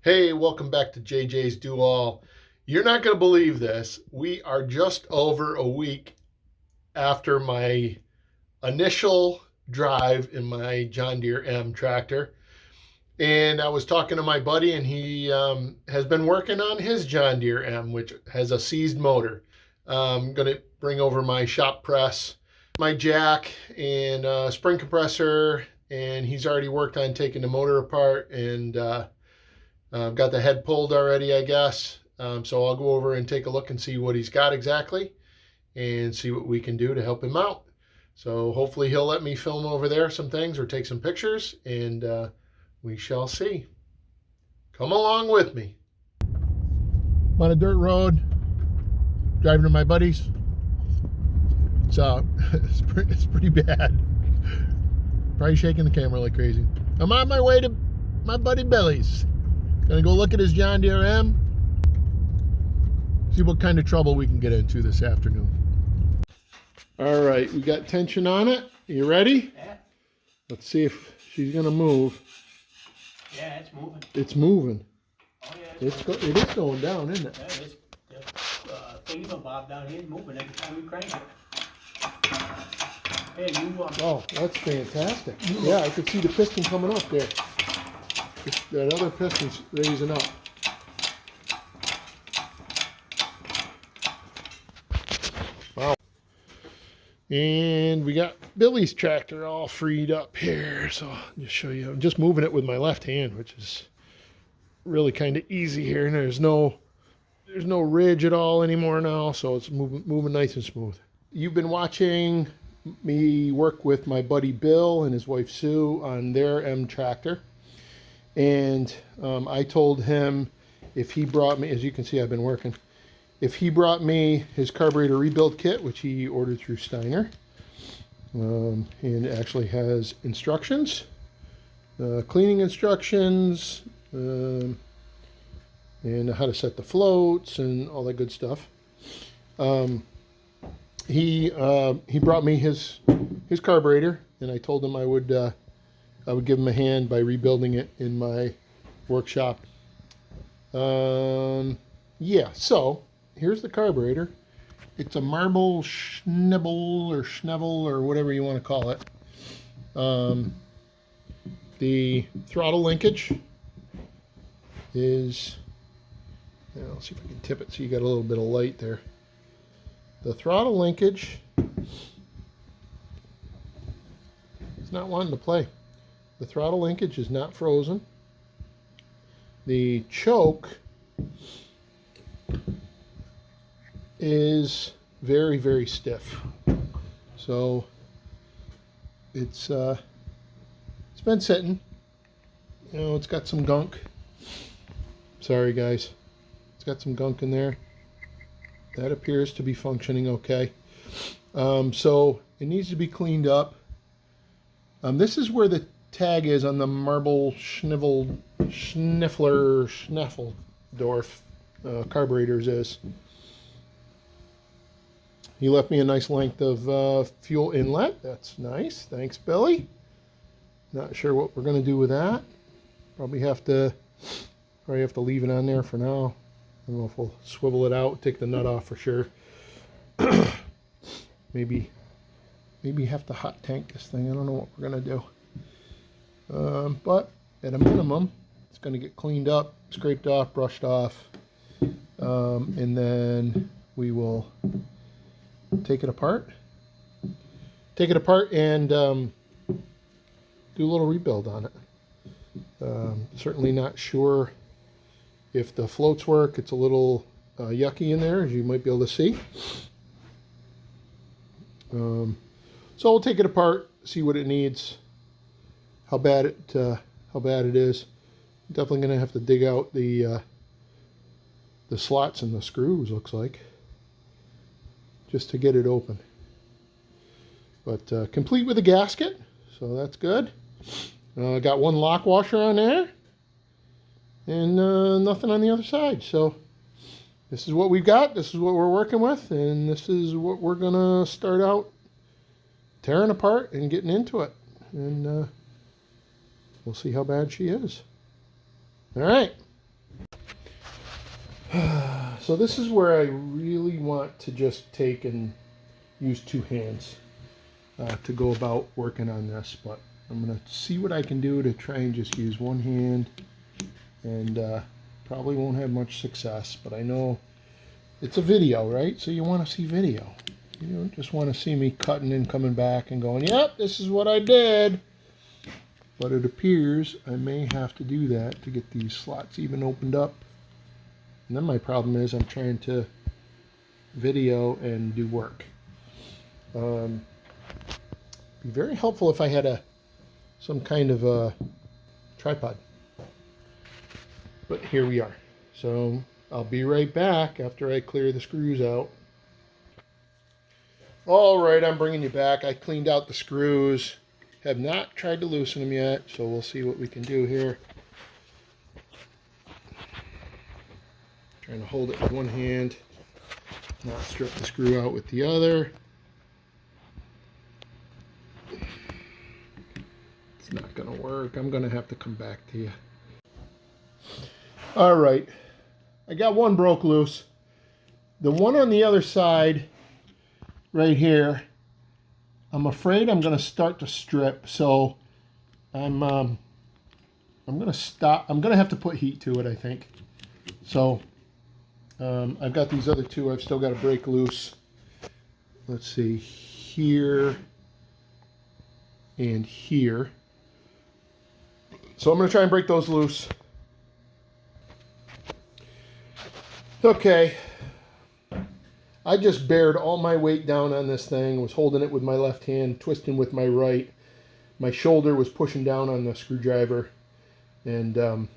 Hey, welcome back to JJ's Do All. You're not going to believe this. We are just over a week after my initial drive in my John Deere M tractor. And I was talking to my buddy, and he has been working on his John Deere M, which has a seized motor. I'm going to bring over my shop press, my jack, and spring compressor. And he's already worked on taking the motor apart and got the head pulled already, I guess. So I'll go over and take a look and see what he's got exactly and see what we can do to help him out. So hopefully he'll let me film over there some things or take some pictures, and we shall see. Come along with me. I'm on a dirt road, driving to my buddy's. So it's pretty bad. Probably shaking the camera like crazy. I'm on my way to my buddy Billy's. Gonna go look at his John Deere M. See what kind of trouble we can get into this afternoon. All right, we got tension on it. You ready? Yeah. Let's see if she's gonna move. Yeah, it's moving. It's moving. Oh yeah. It is going down, isn't it? Yeah, the thingy bob down here is moving every time we crank it. Hey, you Oh, that's fantastic. Yeah, I could see the piston coming up there. That other piston's raising up. Wow. And we got Billy's tractor all freed up here. So I'll just show you. I'm just moving it with my left hand, which is really kind of easy here. And there's no ridge at all anymore now. So it's moving nice and smooth. You've been watching me work with my buddy Bill and his wife Sue on their M tractor. And I told him if he brought me, as you can see, I've been working. If he brought me his carburetor rebuild kit, which he ordered through Steiner, and it actually has instructions, cleaning instructions, and how to set the floats and all that good stuff. He brought me his carburetor, and I told him I would give him a hand by rebuilding it in my workshop. Yeah, so here's the carburetor. It's a marble schnevel or whatever you want to call it. The throttle linkage is, let's see if I can tip it so you got a little bit of light there. The throttle linkage is not wanting to play. The throttle linkage is not frozen. The choke is very, very stiff. So it's been sitting. It's got some gunk. Sorry guys. It's got some gunk in there. That appears to be functioning okay. So it needs to be cleaned up. This is where the tag is on the marble Schneffelsdorf carburetors is. He left me a nice length of fuel inlet. That's nice. Thanks, Billy. Not sure what we're going to do with that. Probably have to leave it on there for now. I don't know if we'll swivel it out, take the nut off for sure. maybe have to hot tank this thing. I don't know what we're going to do. But at a minimum, it's going to get cleaned up, scraped off, brushed off, and then we will take it apart and do a little rebuild on it. Certainly not sure if the floats work. It's a little yucky in there, as you might be able to see. So we'll take it apart, see what it needs, how bad it is. Definitely going to have to dig out the slots and the screws, looks like, just to get it open. But complete with a gasket, so that's good. Got one lock washer on there, and nothing on the other side. So this is what we've got. This is what we're working with, and this is what we're gonna start out tearing apart and getting into it. And we'll see how bad she is. All right, So this is where I really want to just take and use two hands to go about working on this, but I'm going to see what I can do to try and just use one hand, and probably won't have much success, but I know it's a video, right? So you want to see video. You don't just want to see me cutting and coming back and going, yep, this is what I did. But it appears I may have to do that to get these slots even opened up. And then my problem is I'm trying to video and do work. Be very helpful if I had some kind of a tripod. But here we are. So I'll be right back after I clear the screws out. All right, I'm bringing you back. I cleaned out the screws. Have not tried to loosen them yet, so we'll see what we can do here. Trying to hold it with one hand, not strip the screw out with the other. It's not going to work. I'm going to have to come back to you. All right, I got one broke loose. The one on the other side, right here, I'm afraid I'm going to start to strip. So I'm going to stop. I'm going to have to put heat to it, I think. So I've got these other two I've still got to break loose. Let's see, here and here. So I'm going to try and break those loose. Okay. I just bared all my weight down on this thing, was holding it with my left hand, twisting with my right. My shoulder was pushing down on the screwdriver. And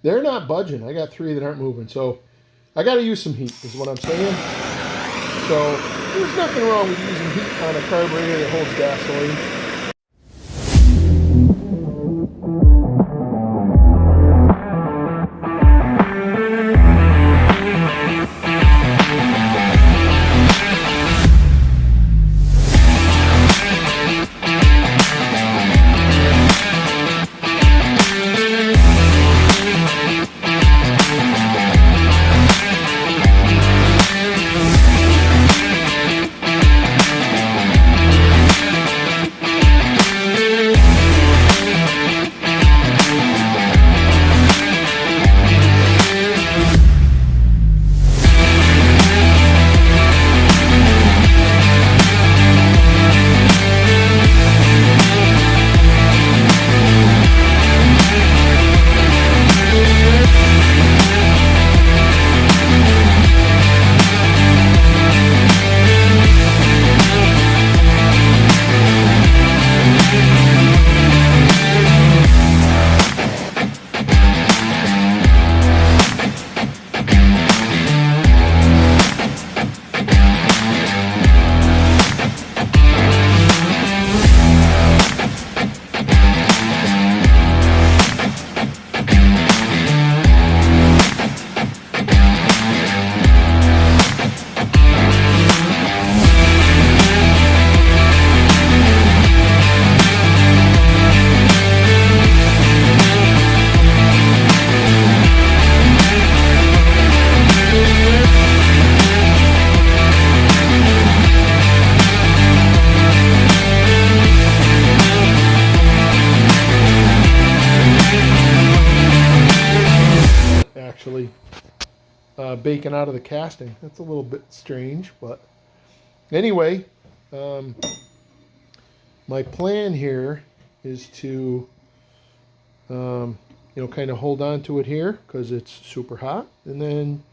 they're not budging. I got three that aren't moving. So I got to use some heat is what I'm saying. So there's nothing wrong with using heat on a carburetor that holds gasoline. Actually baking out of the casting. That's a little bit strange, but anyway, my plan here is to kind of hold on to it here because it's super hot, and then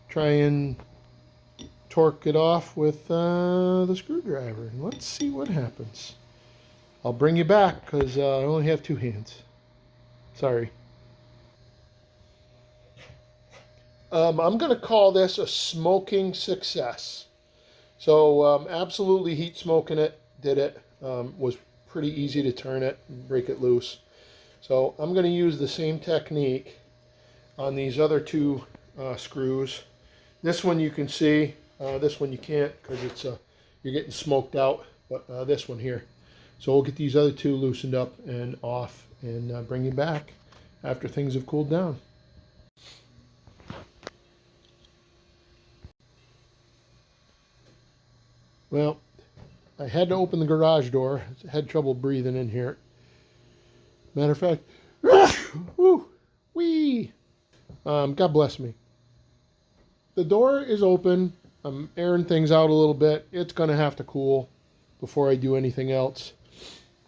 try and torque it off with the screwdriver, and let's see what happens. I'll bring you back because I only have two hands. Sorry. I'm going to call this a smoking success. So absolutely heat smoking it, did it. Was pretty easy to turn it and break it loose. So I'm going to use the same technique on these other two screws. This one you can see, this one you can't because it's you're getting smoked out, but this one here. So we'll get these other two loosened up and off and, bring you back after things have cooled down. Well, I had to open the garage door. I had trouble breathing in here. Matter of fact, whoo, wee. God bless me. The door is open. I'm airing things out a little bit. It's going to have to cool before I do anything else.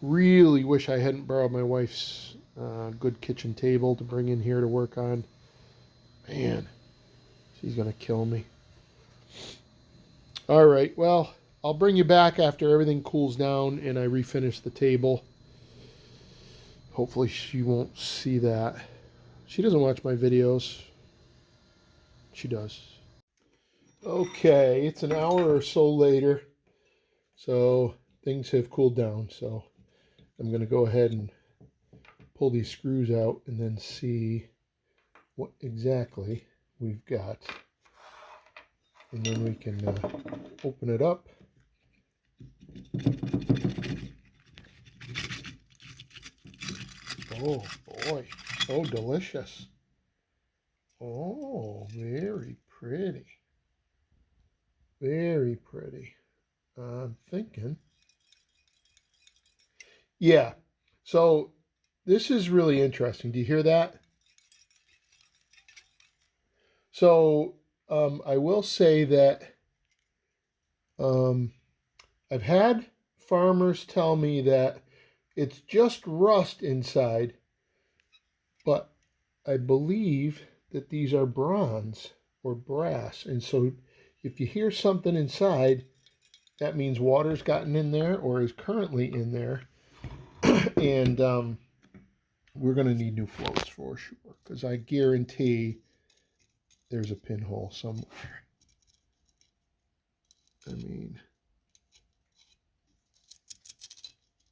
Really wish I hadn't borrowed my wife's good kitchen table to bring in here to work on. Man, she's going to kill me. All right, well, I'll bring you back after everything cools down and I refinish the table. Hopefully she won't see that. She doesn't watch my videos. She does. Okay, it's an hour or so later, so things have cooled down. So I'm going to go ahead and pull these screws out and then see what exactly we've got. And then we can open it up. Oh boy, so delicious. Oh, very pretty. Very pretty. I'm thinking. Yeah, so this is really interesting. Do you hear that? So I will say that I've had farmers tell me that it's just rust inside, but I believe that these are bronze or brass. And so if you hear something inside, that means water's gotten in there or is currently in there. And we're going to need new floats for sure, because I guarantee there's a pinhole somewhere. I mean,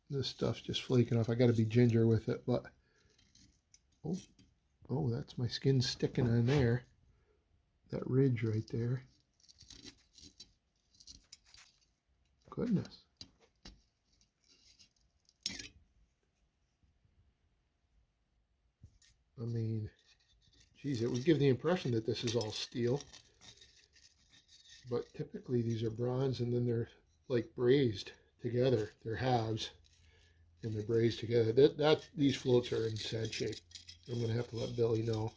this stuff's just flaking off. I got to be ginger with it, but oh, that's my skin sticking on there. That ridge right there. Goodness. I mean, geez, it would give the impression that this is all steel. But typically these are bronze and then they're like brazed together. They're halves and they're brazed together. These floats are in sad shape. I'm going to have to let Billy know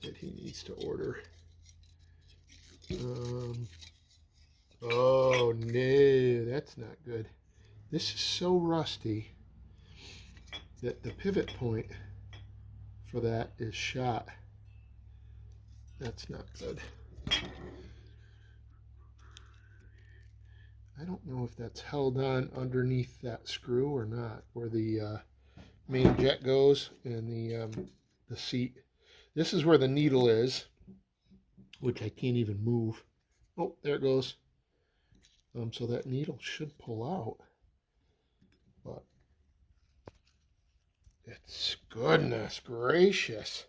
that he needs to order. Oh no, that's not good. This is so rusty that the pivot point for that is shot. That's not good. I don't know if that's held on underneath that screw or not, where the main jet goes and the seat. This is where the needle is, which I can't even move. Oh, there it goes. So that needle should pull out, but it's goodness gracious.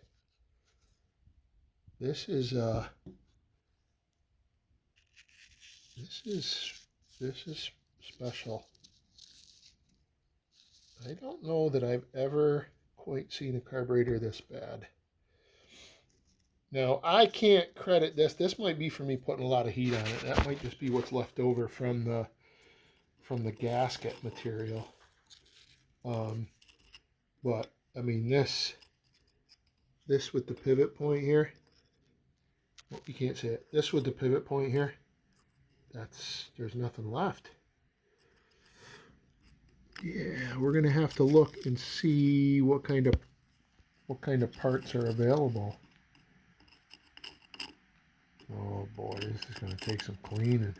This is special. I don't know that I've ever quite seen a carburetor this bad. Now, I can't credit this. This might be for me putting a lot of heat on it. That might just be what's left over from the gasket material. But I mean this with the pivot point here. Well, you can't see it. This with the pivot point here. There's nothing left. Yeah, we're gonna have to look and see what kind of parts are available. Oh boy, this is gonna take some cleaning.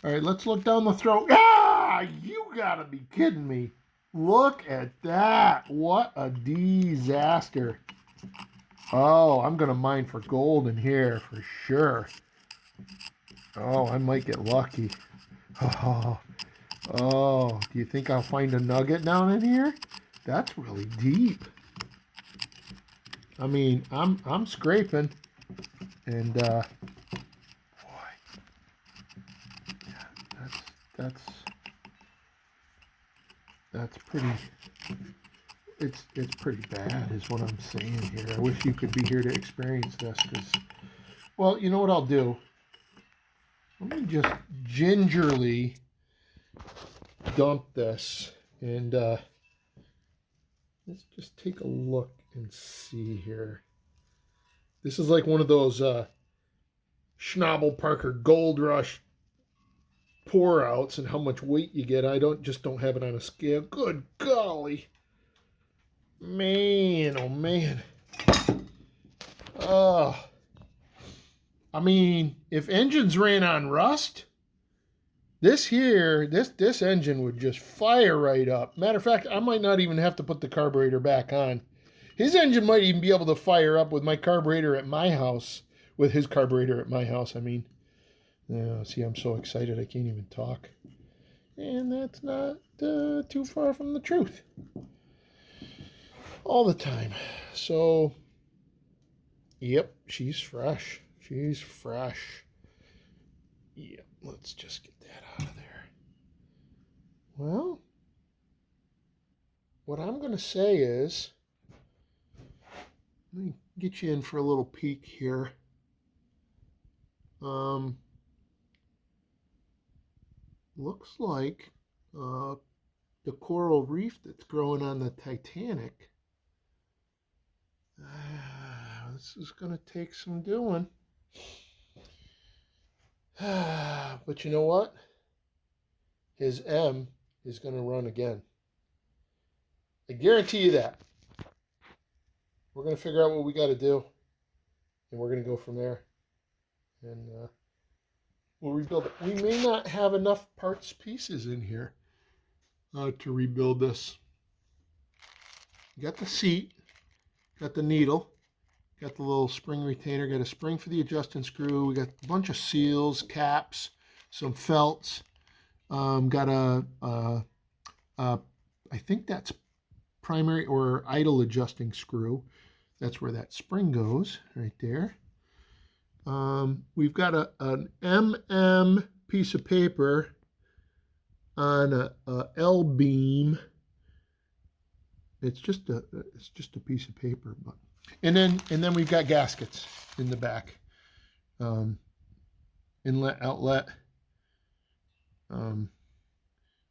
All right, let's look down the throat. Ah, you gotta be kidding me. Look at that. What a disaster. Oh, I'm gonna mine for gold in here for sure. Oh, I might get lucky. Oh, do you think I'll find a nugget down in here? That's really deep. I mean, I'm scraping, and boy, yeah, that's pretty. It's pretty bad, is what I'm saying here. I wish you could be here to experience this, because, well, you know what I'll do. Let me just gingerly dump this, and let's just take a look and see here. This is like one of those Schnabel Parker Gold Rush pour outs, and how much weight you get. I don't have it on a scale. Good golly. Man, oh man. I mean, if engines ran on rust, this engine would just fire right up. Matter of fact, I might not even have to put the carburetor back on. His engine might even be able to fire up with my carburetor at my house, with his carburetor at my house, I mean. Yeah, see, I'm so excited I can't even talk. And that's not too far from the truth. All the time. So, yep, she's fresh. She's fresh. Yep, let's just get that out of there. Well, what I'm going to say is, let me get you in for a little peek here. Looks like the coral reef that's growing on the Titanic. This is going to take some doing. But you know what? His M is going to run again. I guarantee you that. We're going to figure out what we got to do, and we're going to go from there. And we'll rebuild it. We may not have enough parts pieces in here to rebuild this. Got the seat, got the needle, got the little spring retainer, got a spring for the adjusting screw. We got a bunch of seals, caps, some felts. Got I think that's primary or idle adjusting screw. That's where that spring goes, right there. We've got an MM piece of paper on a L beam. It's just a piece of paper, but and then we've got gaskets in the back, inlet, outlet,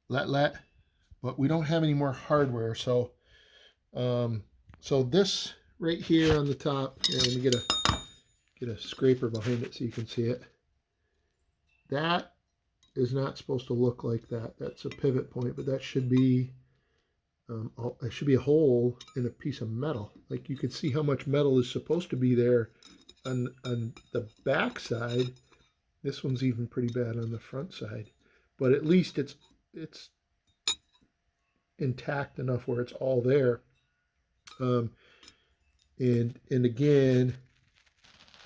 let, but we don't have any more hardware. So this right here on the top. Here, let me get a scraper behind it so you can see it. That is not supposed to look like that. That's a pivot point, but that should be it should be a hole in a piece of metal. Like, you can see how much metal is supposed to be there on the back side. This one's even pretty bad on the front side, but at least it's intact enough where it's all there. And again,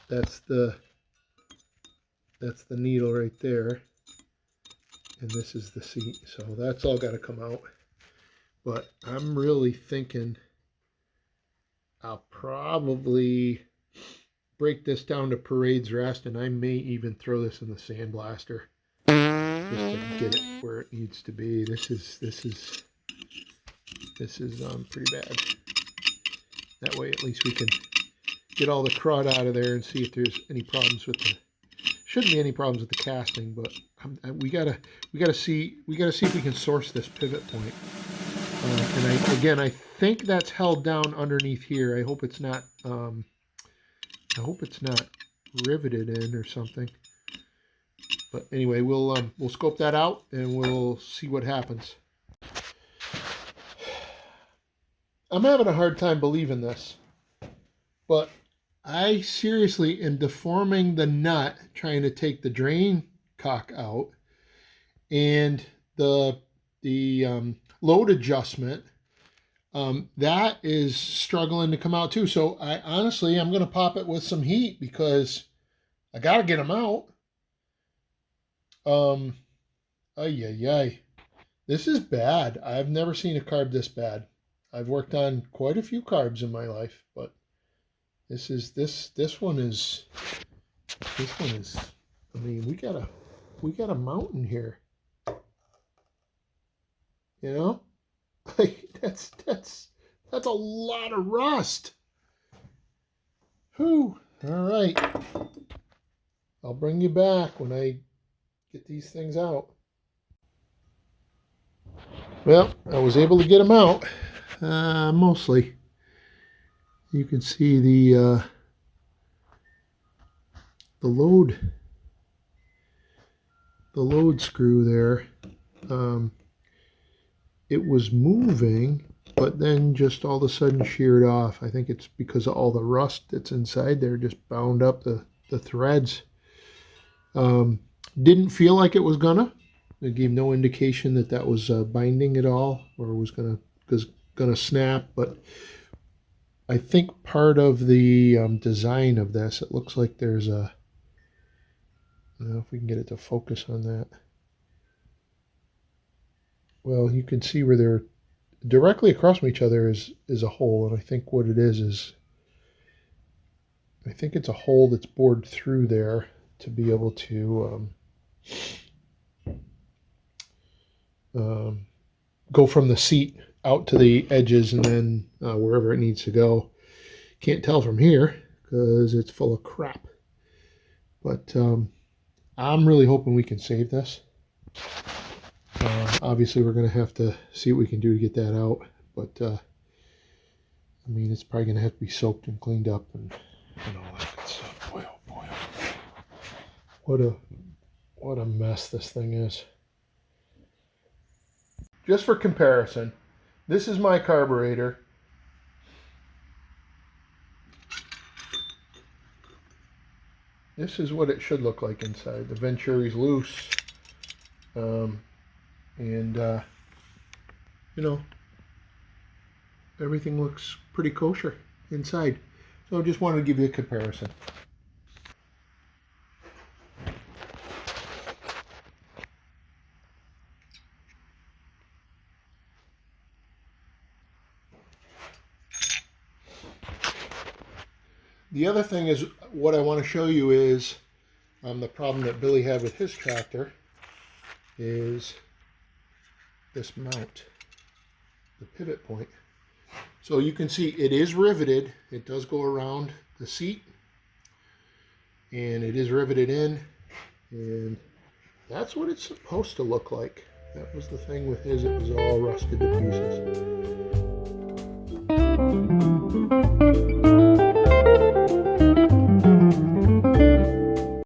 that's the needle right there, and this is the seat. So that's all got to come out. But I'm really thinking I'll probably break this down to Parade's Rest, and I may even throw this in the sandblaster just to get it where it needs to be. This is pretty bad. That way, at least we can get all the crud out of there and see if there's any problems with the. Shouldn't be any problems with the casting, but we gotta see if we can source this pivot point. And I think that's held down underneath here. I hope it's not. I hope it's not riveted in or something. But anyway, we'll scope that out and we'll see what happens. I'm having a hard time believing this, but I seriously am deforming the nut trying to take the drain cock out, and the load adjustment that is struggling to come out too. So I'm going to pop it with some heat because I got to get them out. This is bad. I've never seen a carb this bad. I've worked on quite a few carbs in my life, but this one is. I mean, we got a mountain here. You know, like that's a lot of rust. Whew. All right. I'll bring you back when I get these things out. Well, I was able to get them out, mostly. You can see the load screw there. It was moving, but then just all of a sudden sheared off. I think it's because of all the rust that's inside there, just bound up the threads. Didn't feel like it was gonna. It gave no indication that that was binding at all or was gonna snap. But I think part of the design of this, it looks like there's a. I don't know if we can get it to focus on that. Well, you can see where they're directly across from each other is a hole, and I think what it is I think it's a hole that's bored through there to be able to go from the seat out to the edges and then wherever it needs to go. Can't tell from here because it's full of crap. But I'm really hoping we can save this. Obviously, we're going to have to see what we can do to get that out. But, I mean, it's probably going to have to be soaked and cleaned up and all that good stuff. Boy, oh boy. What a mess this thing is. Just for comparison, this is my carburetor. This is what it should look like inside. The Venturi's loose. You know, everything looks pretty kosher inside. So I just wanted to give you a comparison. The other thing is, what I want to show you is the problem that Billy had with his tractor is this mount, the pivot point. So you can see it is riveted. It does go around the seat and it is riveted in, and that's what it's supposed to look like. That was the thing with his, it was all rusted to pieces.